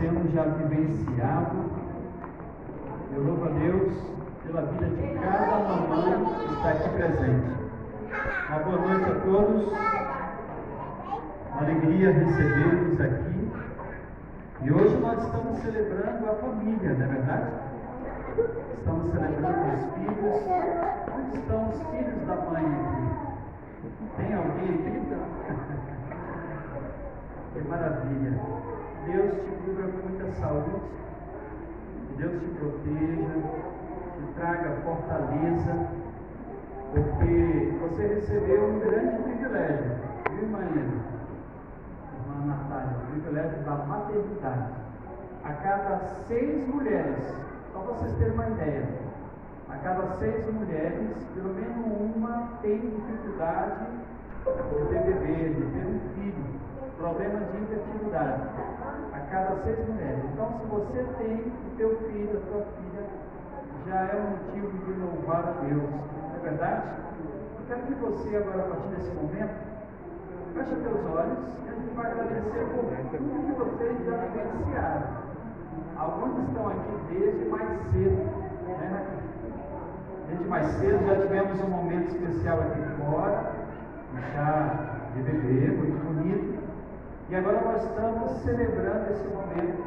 temos já vivenciado. Eu louvo a Deus pela vida de cada mamãe que está aqui presente. Uma boa noite a todos. Uma alegria recebê-los aqui. E hoje nós estamos celebrando a família, não é verdade? Estamos celebrando os filhos. Onde estão os filhos da mãe aqui? Tem alguém aqui? Que maravilha. Deus te cubra com muita saúde. Que Deus te proteja, te traga fortaleza, porque você recebeu um grande privilégio, viu, irmã Natália? O privilégio da maternidade. A cada 6 mulheres, só para vocês terem uma ideia, a cada 6 mulheres, pelo menos uma tem dificuldade de ter bebê, de ter um filho, problemas de infertilidade. A cada 6 mulheres. Então, se você tem o teu filho, a tua filha, já é um motivo de louvar a Deus. Não é verdade? Eu quero que você, agora, a partir desse momento, feche teus olhos e a gente vai agradecer por tudo que vocês já vivenciaram. Alguns estão aqui desde mais cedo, né? Desde mais cedo já tivemos um momento especial aqui fora, um chá de bebê, muito bonito. E agora nós estamos celebrando esse momento,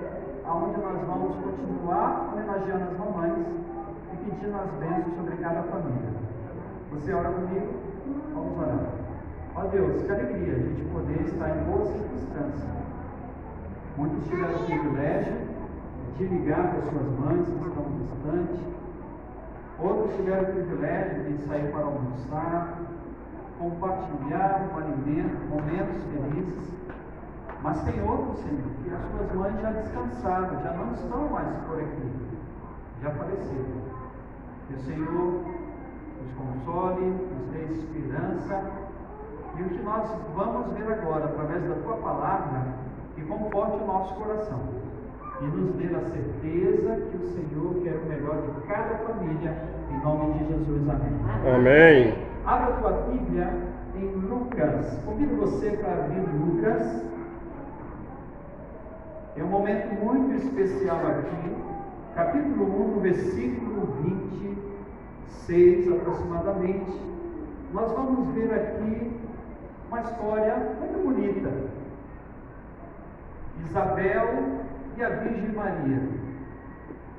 onde nós vamos continuar homenageando as mamães e pedindo as bênçãos sobre cada família. Você ora comigo? Vamos orar. Ó Deus, que alegria a gente poder estar em boas circunstâncias. Muitos tiveram o privilégio de ligar para suas mães que estão distantes. Outros tiveram o privilégio de sair para almoçar, compartilhar um alimento, momentos felizes. Mas tem outros, Senhor, que as suas mães já descansaram, já não estão mais por aqui, já faleceram. Que o Senhor nos console, nos dê esperança, e o que nós vamos ver agora, através da Tua palavra, que conforte o nosso coração, e nos dê a certeza que o Senhor quer o melhor de cada família, em nome de Jesus. Amém. Amém. Abra a tua Bíblia em Lucas. Convido você para abrir Lucas. É um momento muito especial aqui, capítulo 1, versículo 26 aproximadamente. Nós vamos ver aqui uma história muito bonita. Isabel e a Virgem Maria.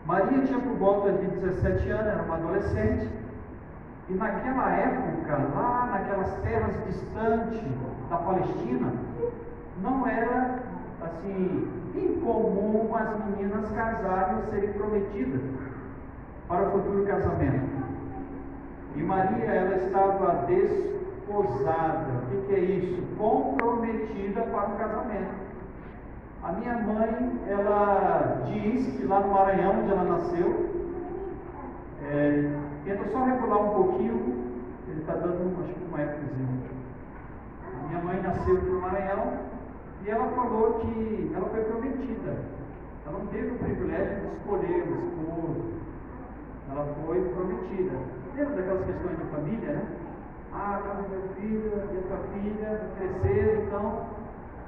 Maria tinha por volta de 17 anos, era uma adolescente, e naquela época, lá naquelas terras distantes da Palestina, não era assim incomum as meninas casarem e serem prometidas para o futuro casamento. E Maria, ela estava desposada. O que é isso? Comprometida para o casamento. A minha mãe, ela diz que lá no Maranhão, onde ela nasceu, tenta só regular um pouquinho, ele está dando acho que uma épocazinha. A minha mãe nasceu no Maranhão, e ela falou que ela foi prometida. Ela não teve o privilégio de escolher o esposo. Ela foi prometida. Lembra daquelas questões de família, né? Quando meu filho e a tua filha cresceram, então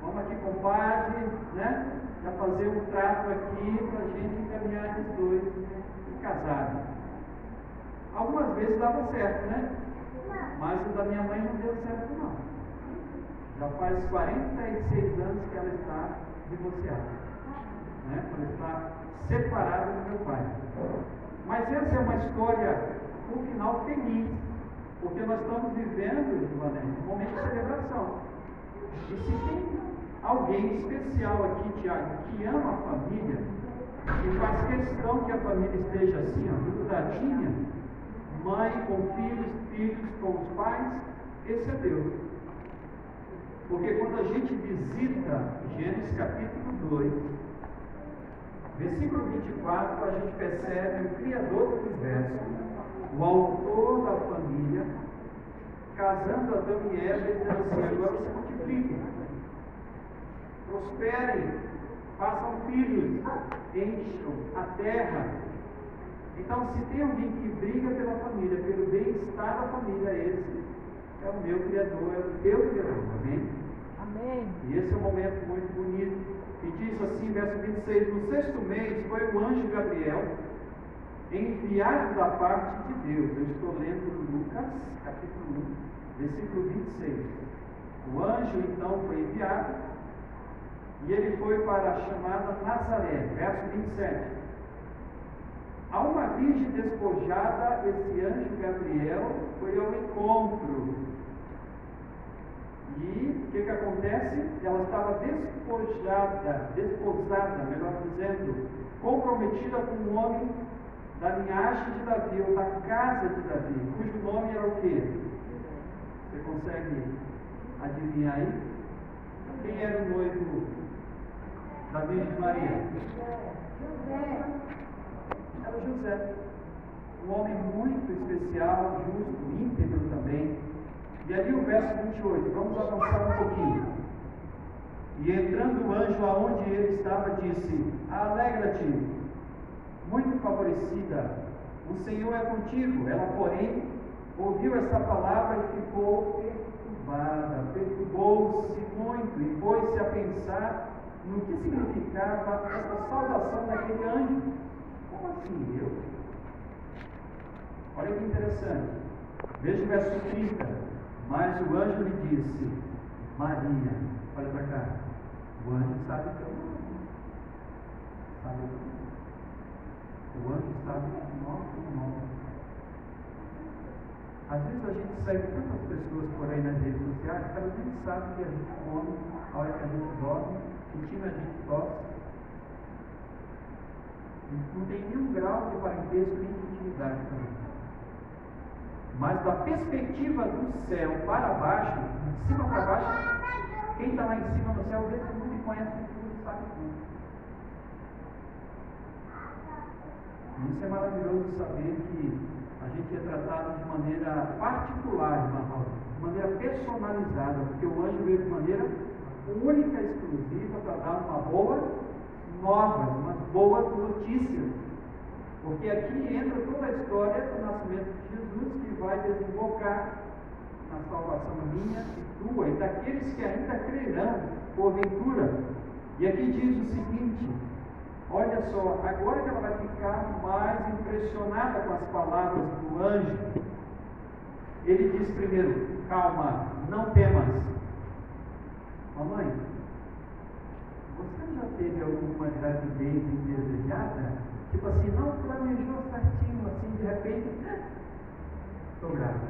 vamos aqui com o padre, né? Já fazer um trato aqui para a gente encaminhar os dois e casarem. Algumas vezes dava certo, né? Mas o da minha mãe não deu certo, não. Já faz 46 anos que ela está divorciada, né? Ela está separada do meu pai. Mas essa é uma história, um final feliz, porque nós estamos vivendo, um momento de celebração. E se tem alguém especial aqui, Tiago, que ama a família, e faz questão que a família esteja assim, grudadinha, mãe com filhos, filhos com os pais, esse é Deus. Porque quando a gente visita Gênesis capítulo 2, versículo 24, a gente percebe o Criador do universo, o autor da família, casando Adão e Eva e dizendo assim: agora se multipliquem, prosperem, façam filhos, encham a terra. Então, se tem alguém que briga pela família, pelo bem-estar da família, esse é o meu Criador, é o teu Criador. Amém? Amém. E esse é um momento muito bonito. que diz assim, verso 26, no 6º mês foi o anjo Gabriel, enviado da parte de Deus. Eu estou lendo Lucas, capítulo 1, versículo 26. O anjo então foi enviado, e ele foi para a chamada Nazaré, verso 27. A uma virgem despojada, esse anjo Gabriel foi ao encontro. E o que acontece? Ela estava desposada, melhor dizendo, comprometida com um homem da linhagem de Davi, ou da casa de Davi, cujo nome era o quê? Você consegue adivinhar aí? Quem era o noivo da Virgem Maria? José. Era José, um homem muito especial, justo, íntegro também. E ali o verso 28, vamos avançar um pouquinho. E entrando o anjo aonde ele estava, disse: alegra-te, muito favorecida, o Senhor é contigo. Ela, porém, ouviu essa palavra e ficou perturbada, perturbou-se muito e pôs-se a pensar no que significava essa saudação daquele anjo. Como assim, eu? Olha que interessante. Veja o verso 30. Mas o anjo lhe disse: Maria, olha para cá. O anjo sabe que é o nome. Sabe o nome? O anjo sabe o nosso nome. Às vezes a gente segue tantas pessoas por aí nas redes sociais que elas nem sabem que a gente come, a hora que a gente dorme, que time a gente tosse. Não tem nenhum grau de parentesco nem de intimidade com ele. Mas da perspectiva do céu para baixo, de cima para baixo, quem está lá em cima no céu vê tudo e conhece tudo e sabe tudo. E isso é maravilhoso saber que a gente é tratado de maneira particular, irmã Rosa, de maneira personalizada, porque o anjo veio de maneira única, exclusiva, para dar uma boa nova, umas boas notícias. Porque aqui entra toda a história do nascimento de Jesus, que vai desembocar na salvação minha e tua, e daqueles que ainda crerão, porventura. E aqui diz o seguinte, olha só, agora que ela vai ficar mais impressionada com as palavras do anjo, ele diz primeiro: calma, não temas. Mamãe, você já teve alguma gravidez indesejada? Tipo assim, não planejou certinho, assim, de repente, estou grávida.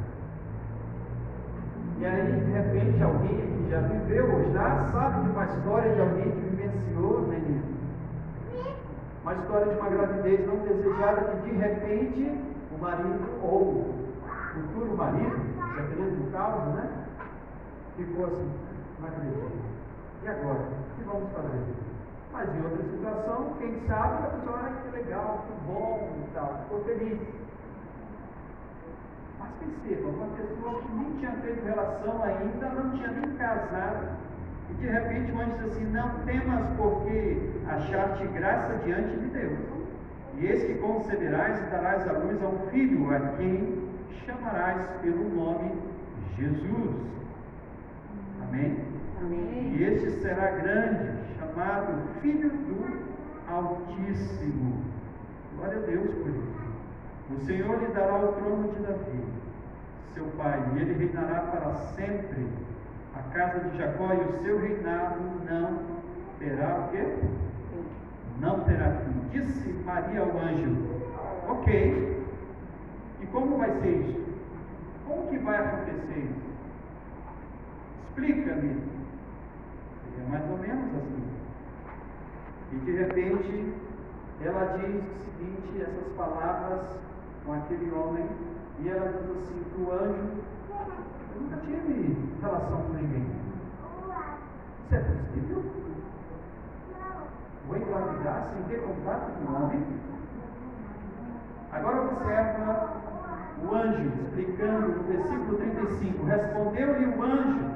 E aí, de repente, alguém que já viveu, já sabe de uma história de alguém que vivenciou, né, uma história de uma gravidez não desejada, que de repente, o marido, ou o futuro marido, dependendo do caso, né, ficou assim, não acredito. E agora? O que vamos fazer? Mas em outra situação, quem sabe, a pessoa, que legal, que bom e tal, ficou feliz. Mas perceba, uma pessoa que nem tinha feito relação ainda, não tinha nem casado, e de repente o anjo diz assim: não temas, porque achaste graça diante de Deus. E eis que conceberás e darás à luz a um filho, a quem chamarás pelo nome Jesus. Amém? Amém. E este será grande, chamado Filho do Altíssimo. Glória a Deus por isso. O Senhor lhe dará o trono de Davi, seu pai, e ele reinará para sempre. A casa de Jacó e o seu reinado não terá o quê? Não terá fim. Disse Maria ao anjo: ok, e como vai ser isso? Como que vai acontecer isso? Explica-me. Seria mais ou menos assim. E de repente, ela diz o seguinte, essas palavras com aquele homem, e ela diz assim para o anjo: eu nunca tive relação com ninguém. Isso é possível? Vou engravidar sem ter contato com o homem? Agora observa o anjo explicando no versículo 35. Respondeu-lhe o anjo: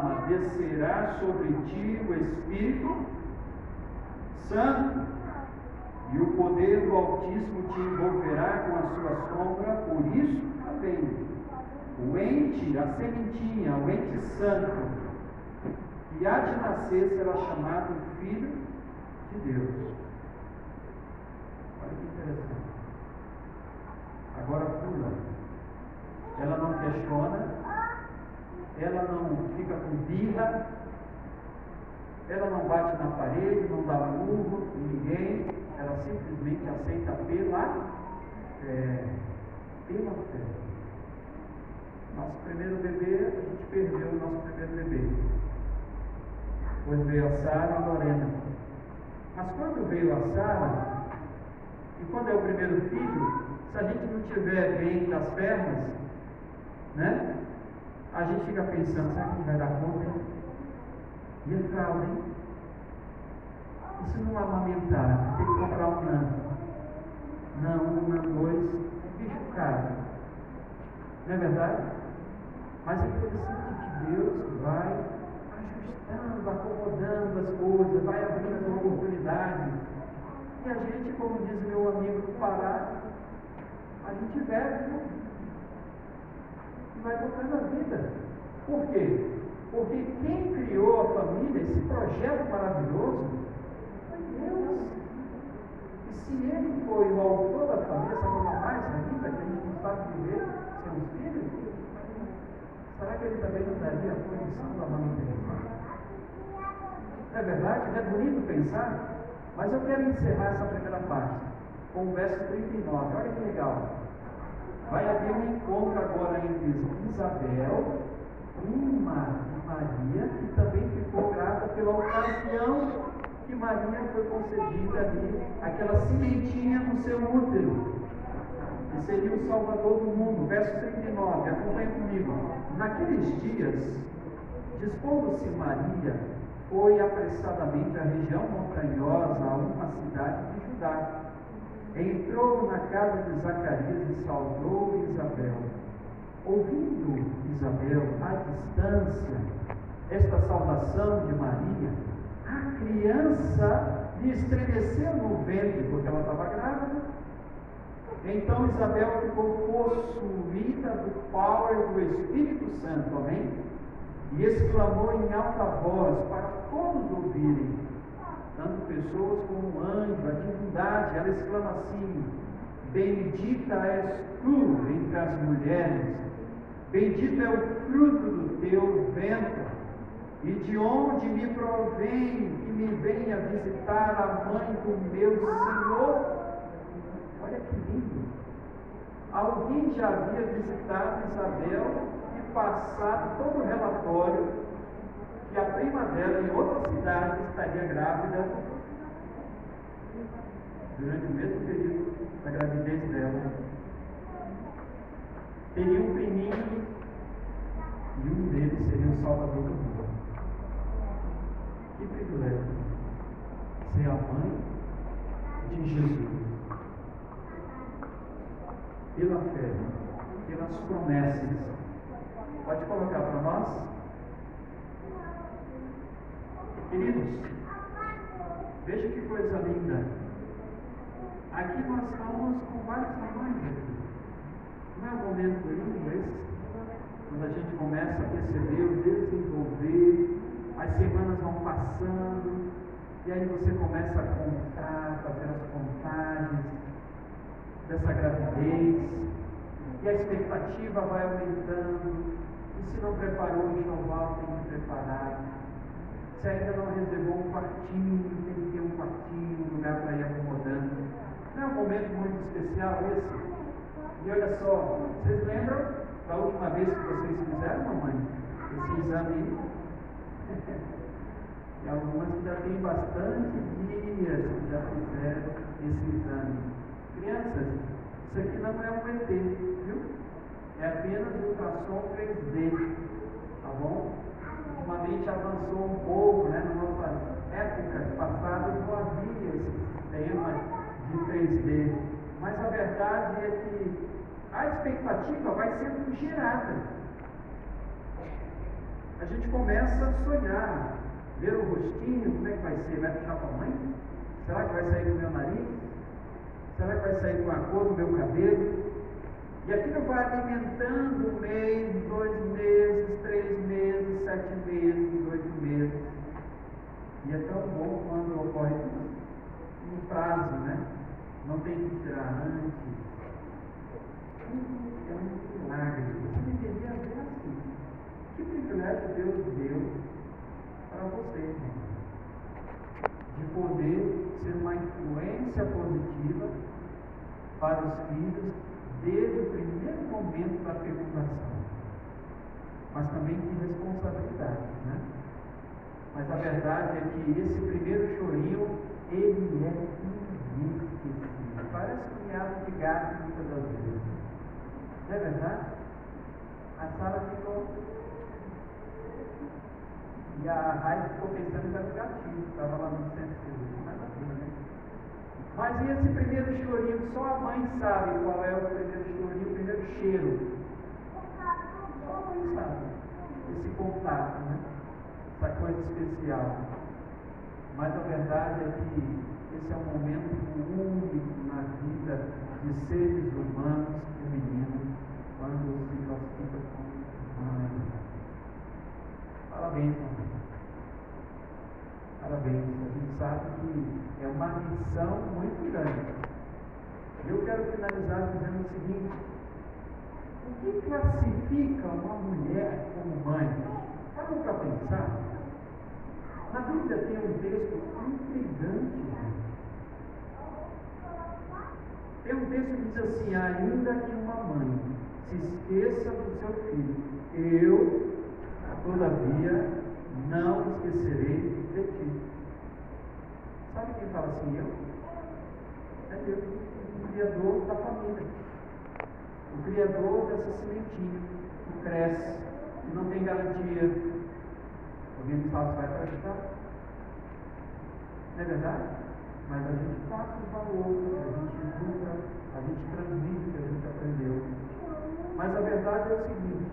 mas descerá sobre ti o Espírito Santo, e o poder do Altíssimo te envolverá com a sua sombra. Por isso também o ente, a sementinha, o ente santo, e há de nascer será chamado Filho de Deus. Olha que interessante. Agora pula. Ela não questiona, ela não fica com birra, ela não bate na parede, não dá murro em ninguém, ela simplesmente aceita pela fé. Nosso primeiro bebê, a gente perdeu o nosso primeiro bebê. Depois veio a Sara e a Lorena. Mas quando veio a Sara, e quando é o primeiro filho, se a gente não tiver bem das pernas, né? A gente fica pensando, será que a gente vai dar conta, hein? E a fralda, hein? E se não amamentar, tem que comprar um Nan 2, bicho caro. Não é verdade? Mas é interessante que Deus vai ajustando, acomodando as coisas, vai abrindo as oportunidades. E a gente, como diz meu amigo do Pará, a gente bebe e vai tocando a vida. Por quê? Porque quem criou a família, esse projeto maravilhoso, foi Deus. E se Ele foi o autor da família, essa coisa mais linda que a gente não sabe viver sem os filhos, será que Ele também não daria a condição da manutenção? Não é verdade? Não é bonito pensar? Mas eu quero encerrar essa primeira parte com o verso 39. Olha que legal. Vai haver um encontro agora entre Isabel, prima de Maria, que também ficou grávida pela ocasião que Maria foi concebida ali, aquela sementinha no seu útero, que seria o Salvador do mundo. Verso 39, acompanha comigo. Naqueles dias, dispondo-se Maria, foi apressadamente à região montanhosa, a uma cidade de Judá. Entrou na casa de Zacarias e saudou Isabel. Ouvindo Isabel à distância esta saudação de Maria, a criança lhe estremeceu no ventre, porque ela estava grávida. Então Isabel ficou possuída do power do Espírito Santo, amém? E exclamou em alta voz para todos ouvirem, tanto pessoas como um anjo, a divindade. Ela exclama assim: bendita és tu entre as mulheres, bendito é o fruto do teu ventre, e de onde me provém que me venha visitar a mãe do meu Senhor? Olha que lindo! Alguém já havia visitado Isabel e passado todo o relatório que a prima dela em outra cidade estaria grávida durante o mesmo período da gravidez dela. Teria um priminho e um deles seria o Salvador do mundo. Que privilégio ser a mãe de Jesus. Pela fé, pelas promessas. Pode colocar para nós? Queridos, veja que coisa linda. Aqui nós estamos com vários mamães aqui. Não é um momento lindo esse? Quando a gente começa a perceber, desenvolver, as semanas vão passando, e aí você começa a contar, fazer as contagens dessa gravidez, e a expectativa vai aumentando. E se não preparou o enxoval, tem que preparar. Se ainda não reservou um quartinho, tem que ter um quartinho, um lugar para ir acomodando. Não é um momento muito especial esse? E olha só, vocês lembram da última vez que vocês fizeram, mamãe, esse exame? E algumas que já têm bastante dias que já fizeram esse exame. Crianças, isso aqui não é um ET, viu? É apenas ultrassom 3D, tá bom? Ultimamente avançou um pouco, né? Nas nossas épocas passadas não havia esse sistema de 3D. Mas a verdade é que a expectativa vai sendo gerada. A gente começa a sonhar, ver o rostinho, como é que vai ser? Vai puxar para a mãe? Será que vai sair do meu nariz? Será que vai sair com a cor do meu cabelo? E aquilo vai alimentando 1 mês, 2 meses, 3 meses, 7 meses, 8 meses. vezes. E é tão bom quando ocorre um prazo, né? Não tem que tirar antes. É um milagre. Você deveria ver assim. Que privilégio Deus deu para você, irmão, de poder ser uma influência positiva para os filhos desde o primeiro momento da fecundação. Mas também de responsabilidade, né? Mas a verdade é que esse primeiro chorinho, ele é inesquecível. Parece um miado de gato muitas das vezes. Não é verdade? A Sara ficou... E a Raíssa ficou pensando em dar no gatinho, estava lá no centro de cirurgia, nada a ver, né? Mas e esse primeiro chorinho, que só a mãe sabe qual é o primeiro chorinho, o primeiro cheiro. Só a mãe sabe. Esse contato, né? Essa coisa especial. Mas a verdade é que esse é um momento único na vida de seres humanos femininos, quando se classifica como mãe. Parabéns, mamãe. Parabéns. A gente sabe que é uma missão muito grande. Eu quero finalizar dizendo o seguinte: o que classifica uma mulher como mãe? Parem para pensar. Na Bíblia tem um texto intrigante, gente. Tem um texto que diz assim: ainda que uma mãe se esqueça do seu filho, eu, todavia, não esquecerei de ti. Sabe quem fala assim? Eu? É Deus, o Criador da família. O Criador dessa sementinha que cresce, que não tem garantia. Alguém me fala, vai prestar? Não é verdade? Mas a gente passa os valores, a gente educa, a gente transmite o que a gente aprendeu. Mas a verdade é o seguinte: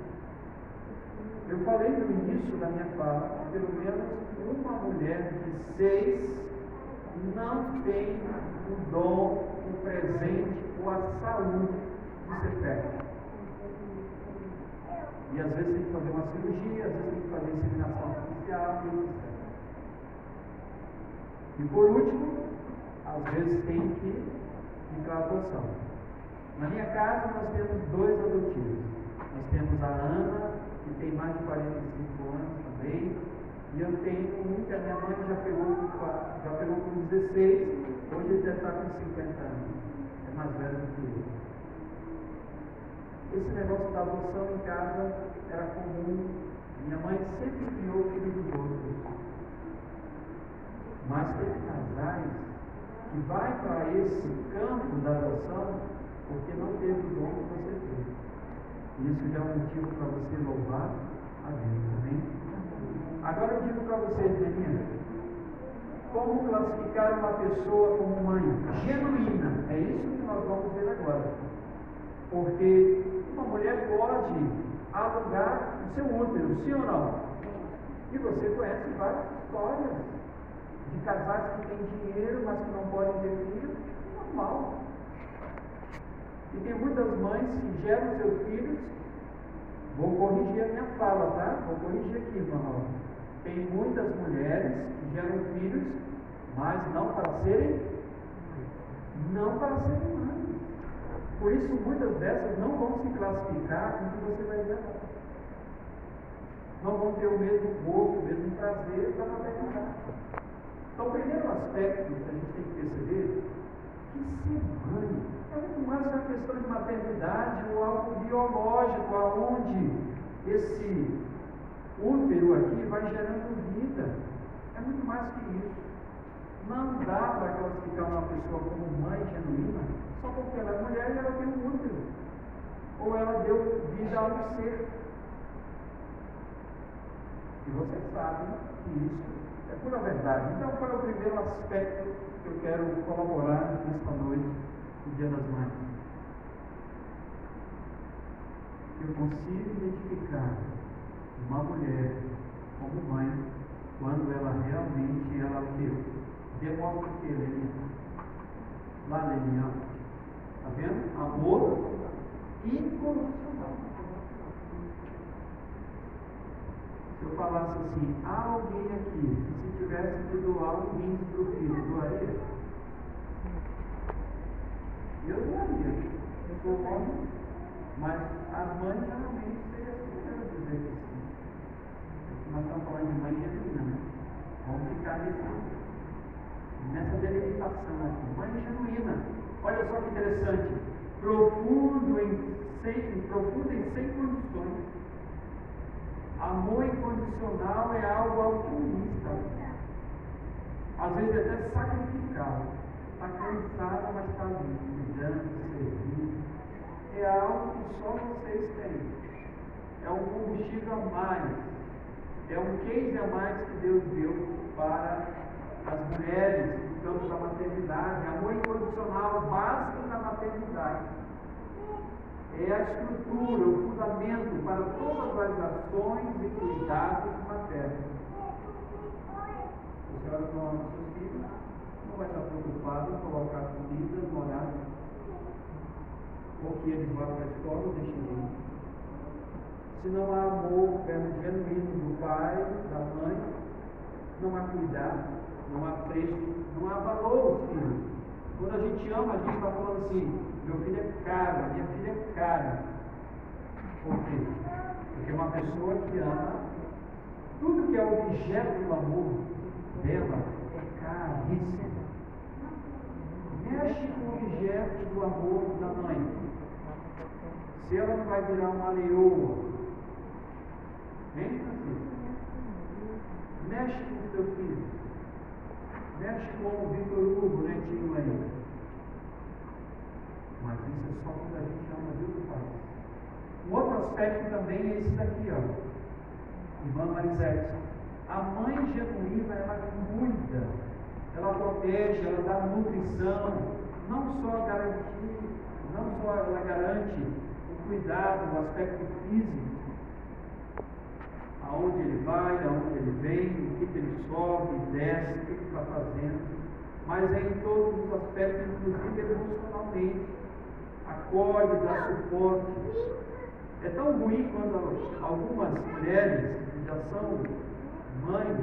eu falei no início da minha fala que pelo menos uma mulher de 6 não tem o dom, o presente ou a saúde de ser fértil. E às vezes tem que fazer uma cirurgia, às vezes tem que fazer inseminação artificial, etc. E por último, às vezes tem que ir para a adoção. Na minha casa nós temos 2 adotivos. Nós temos a Ana, que tem mais de 45 anos também, e eu tenho um que a minha mãe já pegou com 16, hoje ele deve estar com 50 anos, é mais velho do que eu. Esse negócio da adoção em casa era comum, minha mãe sempre criou o filho dos outros. Mas tem casais que vai para esse campo da adoção porque não teve o dom que você teve. Isso já é um motivo para você louvar a Deus, amém? Agora eu digo para vocês, meninas, como classificar uma pessoa como mãe genuína? É isso que nós vamos ver agora. Porque uma mulher pode alugar o seu útero, sim ou não? E você conhece várias histórias de casais que têm dinheiro, mas que não podem ter filhos. Normal. E tem muitas mães que geram seus filhos. Vou corrigir a minha fala, tá? Vou corrigir aqui, irmão. Tem muitas mulheres que geram filhos, mas não para serem mães. Por isso, muitas dessas não vão se classificar com o que você vai ver agora. Não vão ter o mesmo gosto, o mesmo prazer da maternidade. Então, o primeiro aspecto que a gente tem que perceber é que ser mãe é muito mais uma questão de maternidade ou algo biológico, aonde esse útero aqui vai gerando vida. É muito mais que isso. Não dá para classificar uma pessoa como mãe genuína só porque ela é mulher e ela tem um útero. Ou ela deu vida a um ser. E você sabe que isso é pura verdade. Então, qual é o primeiro aspecto que eu quero colaborar nesta noite, no Dia das Mães? Eu consigo identificar uma mulher como mãe quando ela realmente demonstra o que, Leninha? Lá, Leninha, está vendo? Amor incondicional. Se eu falasse assim, há alguém aqui que se tivesse que doar um rins para o filho, doaria? Eu doaria. Eu sou homem, mas as mães geralmente seriam as primeiras a dizer que sim. Nós estamos falando de mãe genuína, né? Vamos ficar nessa delimitação aqui. Mãe genuína. Olha só que interessante. Profundo em sem condições. Amor incondicional é algo altruísta. Às vezes até sacrificado. Está cansada, mas está ali, cuidando, servindo. É algo que só vocês têm. É um combustível a mais. É um case a mais que Deus deu para as mulheres no campo da maternidade. Amor incondicional, básico na maternidade. É a estrutura, o fundamento para todas as ações e cuidados maternos. A senhora não ama seus filhos, não vai estar preocupada em colocar comida no horário, ou que eles vão para a escola ou deixem de ir. Se não há amor genuíno do pai, da mãe, não há cuidado, não há preço, não há valor aos filhos. Quando a gente ama, a gente está falando assim, meu filho é caro, minha filha é cara. Por quê? Porque uma pessoa que ama, tudo que é objeto do amor dela é caríssimo. Mexe com o objeto do amor da mãe. Se ela não vai virar uma leoa, hein, Francisco? Mexe com os teus filhos. Mexe com o Vitor Hugo, netinho aí. Mas isso é só quando a gente ama Deus do Pai. Um outro aspecto também é esse daqui, ó. Irmã Marisete. A mãe genuína, ela cuida, ela protege, ela dá nutrição, não só ela garante o cuidado, o aspecto físico, aonde ele vai, aonde ele vem, o que ele sobe, desce, o que ele está fazendo, mas é em todos os aspectos, inclusive emocionalmente, acolhe, dá suporte. É tão ruim quando algumas mulheres que já são mães,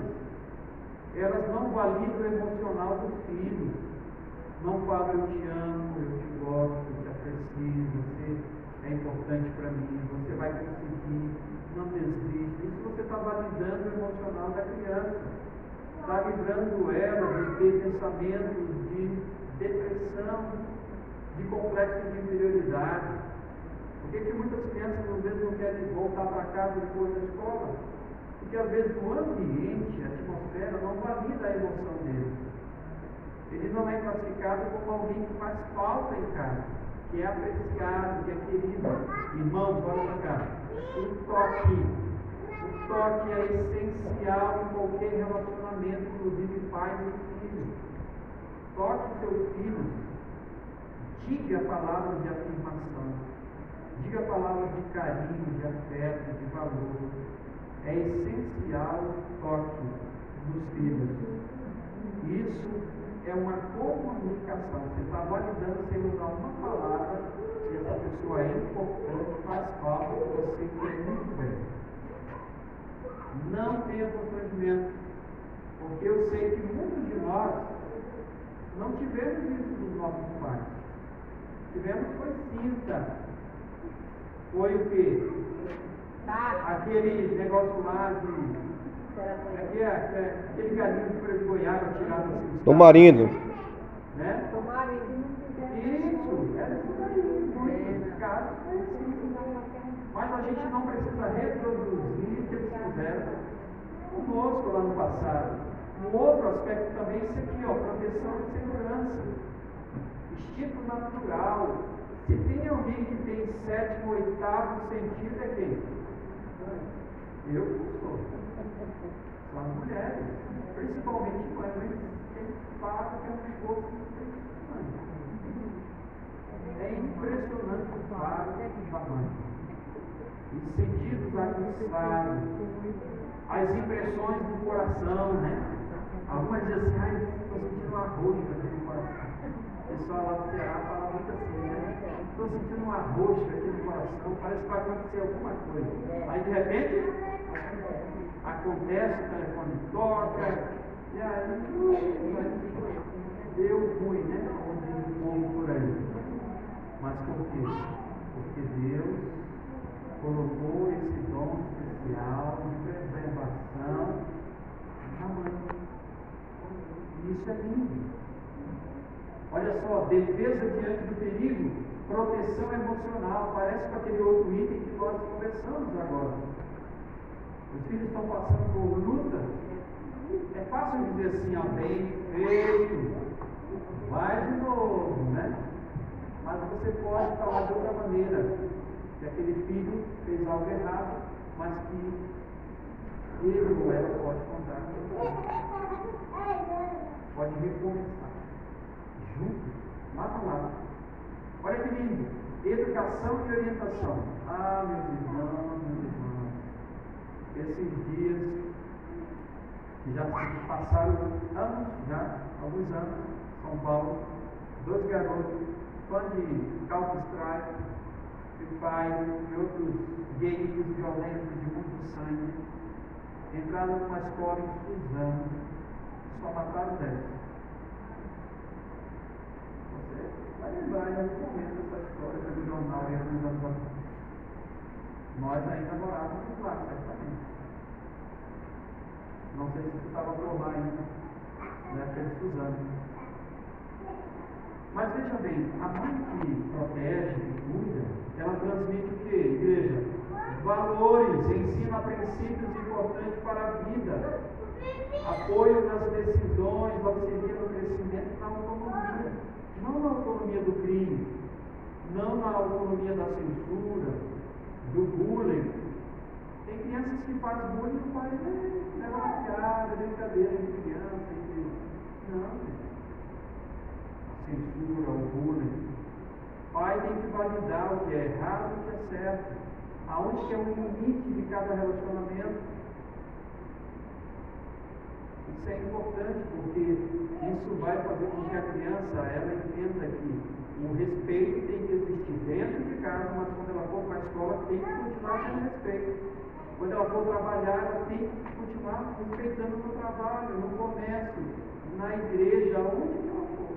elas não validam o emocional dos filhos, não falam eu te amo, eu te gosto, eu te aprecio, você é importante para mim, você vai conseguir, não desiste. Isso você está validando o emocional da criança, está livrando ela de ter pensamentos de depressão, de complexo de inferioridade. Por que muitas crianças às vezes não querem voltar para casa depois da escola? Porque às vezes o ambiente, a atmosfera não valida a emoção dele. Ele não é classificado como alguém que faz falta em casa, que é apreciado, que é querido. Irmãos, olha para cá. O toque é essencial em qualquer relacionamento, inclusive pais e filhos. Toque seus filhos. Diga palavras de afirmação. Diga palavras de carinho, de afeto, de valor. É essencial o toque dos filhos. Isso é uma comunicação. Você está validando sem usar uma palavra que essa pessoa é importante, faz falta, que você quer muito bem. Não tenha constrangimento, porque eu sei que muitos de nós não tivemos isso dos nossos pais. Tivemos foi cinta. Foi o quê? Aquele negócio lá de... aquele galinho de folha de goiaba tirado assim. Tomarindo. Né? Isso, era isso daí. Muitos casos foi assim. Mas a gente não precisa reproduzir o que eles fizeram conosco lá no passado. Um outro aspecto também é esse aqui, ó, proteção e segurança. Instinto natural. Se tem alguém que tem 7º, 8º sentido, é quem? Eu não sou. São as mulheres, principalmente mães, eles fazem que é um esforço impressionante. É impressionante o fato da mãe. Os sentidos aguçados, as impressões do coração, né? Algumas dizem assim, ai, estou sentindo um arroz aqui no coração. O pessoal lá do Ceará fala muito assim, né? Estou sentindo um arroz aqui no coração, parece que vai acontecer alguma coisa. Aí de repente, acontece, o telefone toca, e aí deu ruim, né? Como diz o povo por aí. Mas por quê? Porque Deus colocou esse dom especial de preservação na mãe. E isso é lindo. Olha só, defesa diante do perigo, proteção emocional. Parece com aquele outro item que nós conversamos agora. Os filhos estão passando por luta. É fácil dizer assim, ó, bem feito, vai de novo, né? Mas você pode falar de outra maneira, que aquele filho fez algo errado, mas que ele ou ela pode contar com você. Pode recomeçar. Juntos, lado a lado. Olha que lindo. Educação e orientação. Ah, meus irmãos, esses dias que já se passaram anos, alguns anos, São Paulo, 2 garotos, fã de Counter-Strike, Free Fire e outros games violentos de muito sangue, entraram numa escola em Suzano e só mataram 10. Você vai lembrar em algum momento dessa história do jornal aí alguns anos atrás. Nós ainda morávamos lá, certamente. Não sei se tu estava por lá ainda, na época de Suzano. Mas veja bem, a mãe que protege, que cuida, ela transmite o que, igreja? Valores, ensina princípios importantes para a vida, apoio nas decisões, auxilia no crescimento e na autonomia. Não na autonomia do crime, não na autonomia da censura, do bullying. Tem crianças que fazem bullying e o pai leva uma piada, brincadeira de criança. Não. Censura, o bullying. O pai tem que validar o que é errado e o que é certo. Aonde que é o limite de cada relacionamento. Isso é importante porque isso vai fazer com que a criança ela entenda que o respeito tem que existir dentro de casa, mas quando ela for para a escola tem que continuar tendo respeito. Quando ela for trabalhar, ela tem que continuar respeitando no trabalho, no comércio, na igreja, onde ela for.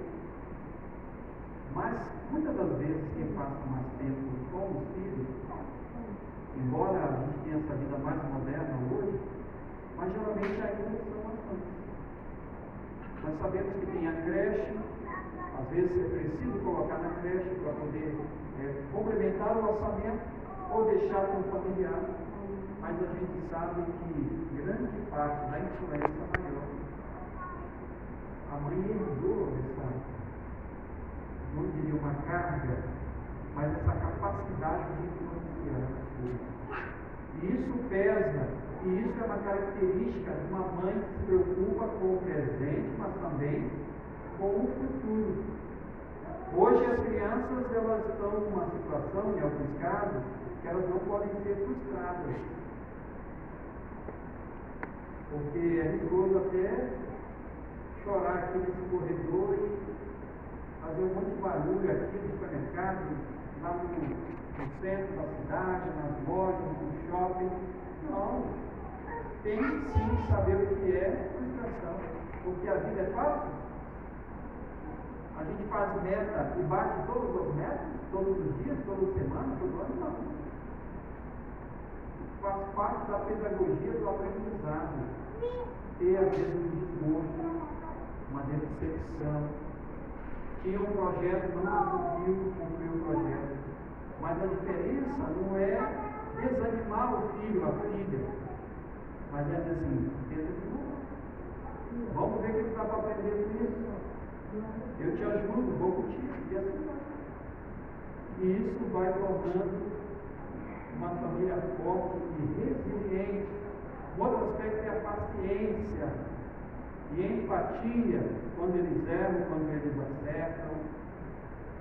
Mas, muitas das vezes, quem passa mais tempo com os filhos, embora a gente tenha essa vida mais moderna hoje, mas geralmente ainda são as mães. Nós sabemos que tem a creche, às vezes é preciso colocar na creche para poder complementar o orçamento ou deixar com o familiar, mas a gente sabe que grande parte da influência maior, a mãe herdou essa, não diria uma carga, mas essa capacidade de influenciar as coisas. E isso pesa, e isso é uma característica de uma mãe que se preocupa com o presente, mas também com o futuro. Hoje as crianças elas estão numa situação, em alguns casos, que elas não podem ser frustradas. Porque é perigoso até chorar aqui nesse corredor e fazer um monte de barulho aqui no supermercado, lá no centro da cidade, nas lojas, no shopping. Não. Tem sim saber o que é frustração. Porque a vida é fácil. A gente faz meta e bate todas as metas, todos os dias, toda semana, todo ano, não. Faz parte da pedagogia do aprendizado. Ter às vezes um desgosto, uma decepção. Tinha um projeto, não conseguiu cumprir o projeto. Mas a diferença não é desanimar o filho, a filha, mas é dizer assim, tenta de novo. Vamos ver o que dá para aprender com isso. Eu te ajudo, vou contigo, e assim vai. E isso vai tornando uma família forte e resiliente. Um outro aspecto é a paciência e a empatia quando eles erram, quando eles acertam,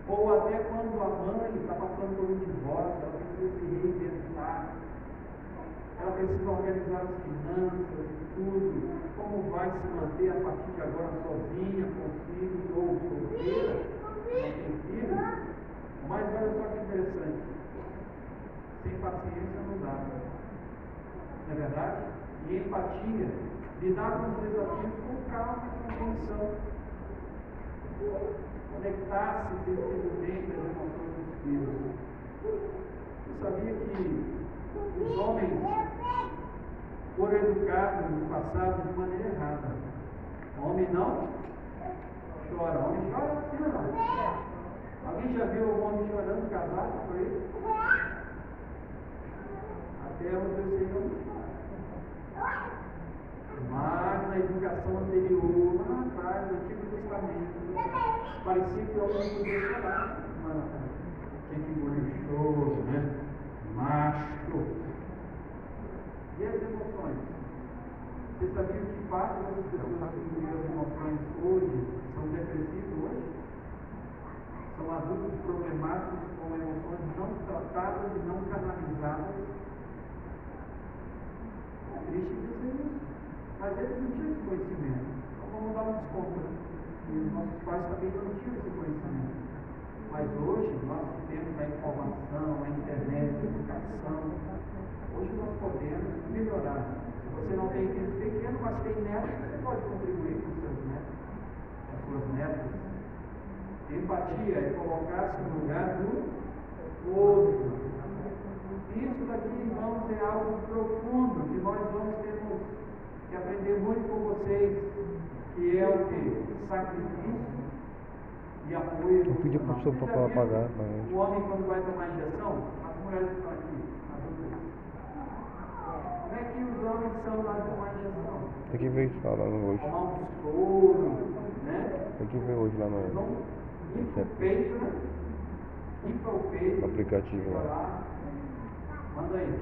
ou até quando a mãe está passando por um divórcio, ela precisa se reinventar, ela precisa organizar as finanças e tudo, como vai se manter a partir de agora sozinha, com os filhos, ou solteira, não tem filhos. Mas olha só que interessante, sem paciência não dá, não é verdade? e empatia, lidar com os desafios com calma e compreensão, conectar-se sensivelmente às emoções dos filhos. Eu sabia que os homens foram educados no passado de maneira errada. O homem não chora. O homem chora sim ou não? Alguém já viu um homem chorando casado por ele? Até onde eu sei não chora. Mas na educação anterior, lá atrás, no Antigo Testamento, parecia que o homem não podia chorar. Tinha que engolir o choro, né? Macho. E as emoções? Você sabia que parte dessas pessoas que vivem as emoções hoje são depressivos hoje? São adultos problemáticos com emoções não tratadas e não canalizadas. É triste dizer isso, mas eles não tinham esse conhecimento. Então vamos dar um desconto. E os nossos pais também não tinham esse conhecimento. Mas hoje, nós que temos a informação, a internet, a educação, hoje nós podemos melhorar. Se você não tem filhos pequenos, mas tem netos, você pode contribuir com seus netos, com suas netas. Empatia é colocar-se no lugar do outro. Isso daqui, irmãos, é algo profundo que nós vamos ter que aprender muito com vocês, que é o que? Sacrifício e apoio. Eu pedi para o professor para pagar. O homem, quando vai tomar injeção, as mulheres estão aqui, adultas. Como é que os homens são lá de tomar injeção? Tem que ver isso lá hoje. Tomar um soro, né? Tem que ver hoje lá Eles no vão ir para o peito, né? Ir para o peito. aplicativo lá. Manda aí.